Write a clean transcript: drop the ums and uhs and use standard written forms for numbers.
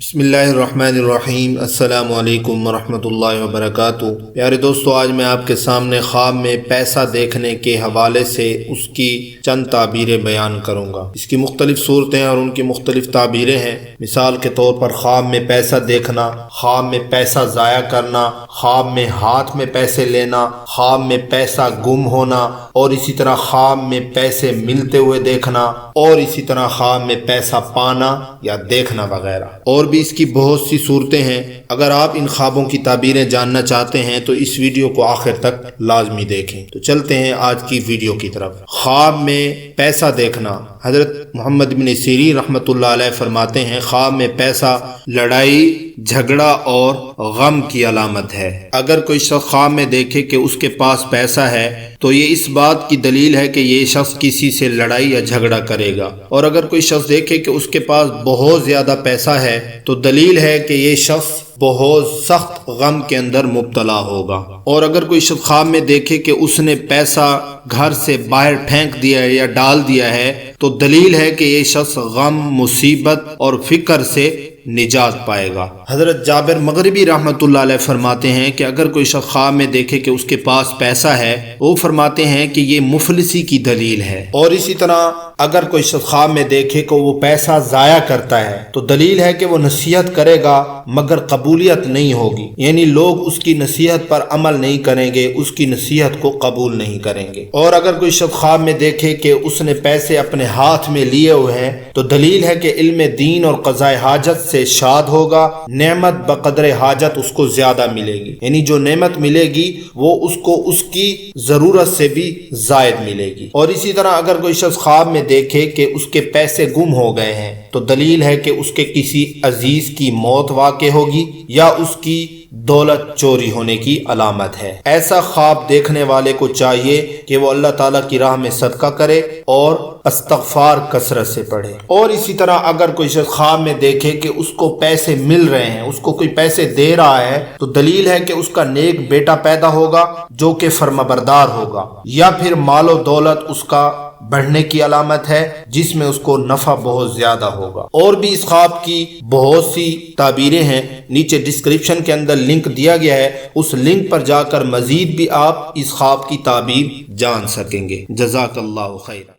بسم اللہ الرحمن الرحیم۔ السلام علیکم ورحمۃ اللہ وبرکاتہ۔ پیارے دوستو، آج میں آپ کے سامنے خواب میں پیسہ دیکھنے کے حوالے سے اس کی چند تعبیریں بیان کروں گا۔ اس کی مختلف صورتیں اور ان کی مختلف تعبیریں ہیں۔ مثال کے طور پر خواب میں پیسہ دیکھنا، خواب میں پیسہ ضائع کرنا، خواب میں ہاتھ میں پیسے لینا، خواب میں پیسہ گم ہونا، اور اسی طرح خواب میں پیسے ملتے ہوئے دیکھنا، اور اسی طرح خواب میں پیسہ پانا یا دیکھنا وغیرہ۔ اور بھی اس کی بہت سی صورتیں ہیں۔ اگر آپ ان خوابوں کی تعبیریں جاننا چاہتے ہیں تو اس ویڈیو کو آخر تک لازمی دیکھیں۔ تو چلتے ہیں آج کی ویڈیو کی طرف۔ خواب میں پیسہ دیکھنا۔ حضرت محمد بن سیرین رحمۃ اللہ علیہ فرماتے ہیں، خواب میں پیسہ لڑائی، جھگڑا اور غم کی علامت ہے۔ اگر کوئی شخص خواب میں دیکھے کہ اس کے پاس پیسہ ہے تو یہ اس بات کی دلیل ہے کہ یہ شخص کسی سے لڑائی یا جھگڑا کرے گا، اور اگر کوئی شخص دیکھے کہ اس کے پاس بہت زیادہ پیسہ ہے تو دلیل ہے کہ یہ شخص بہت سخت غم کے اندر مبتلا ہوگا۔ اور اگر کوئی شخص خواب میں دیکھے کہ اس نے پیسہ گھر سے باہر پھینک دیا ہے یا ڈال دیا ہے تو دلیل ہے کہ یہ شخص غم، مصیبت اور فکر سے نجات پائے گا۔ حضرت جابر مغربی رحمۃ اللہ علیہ فرماتے ہیں کہ اگر کوئی شخص خواب میں دیکھے کہ اس کے پاس پیسہ ہے، وہ فرماتے ہیں کہ یہ مفلسی کی دلیل ہے۔ اور اسی طرح اگر کوئی شخص خواب میں دیکھے کہ وہ پیسہ ضائع کرتا ہے تو دلیل ہے کہ وہ نصیحت کرے گا مگر قبولیت نہیں ہوگی، یعنی لوگ اس کی نصیحت پر عمل نہیں کریں گے، اس کی نصیحت کو قبول نہیں کریں گے۔ اور اگر کوئی شخص خواب میں دیکھے کہ اس نے پیسے اپنے ہاتھ میں لیے ہوئے ہیں تو دلیل ہے کہ علم دین اور قضاء حاجت سے شاد ہوگا، نعمت بقدر حاجت اس کو زیادہ ملے گی، یعنی جو نعمت ملے گی وہ اس کو اس کی ضرورت سے بھی زائد ملے گی۔ اور اسی طرح اگر کوئی شخص خواب میں دیکھے کہ اس کے پیسے گم ہو گئے ہیں تو دلیل ہے کہ اس کے کسی عزیز کی موت واقع ہوگی یا اس کی دولت چوری ہونے کی علامت ہے۔ ایسا خواب دیکھنے والے کو چاہیے کہ وہ اللہ تعالیٰ کی راہ میں صدقہ کرے اور استغفار کثرت سے پڑھے۔ اور اسی طرح اگر کوئی شخص خواب میں دیکھے کہ اس کو پیسے مل رہے ہیں، اس کو کوئی پیسے دے رہا ہے تو دلیل ہے کہ اس کا نیک بیٹا پیدا ہوگا جو کہ فرمانبردار ہوگا، یا پھر مال و دولت اس کا بڑھنے کی علامت ہے جس میں اس کو نفع بہت زیادہ ہوگا۔ اور بھی اس خواب کی بہت سی تعبیریں ہیں، نیچے ڈسکرپشن کے اندر لنک دیا گیا ہے، اس لنک پر جا کر مزید بھی آپ اس خواب کی تعبیر جان سکیں گے۔ جزاک اللہ خیر۔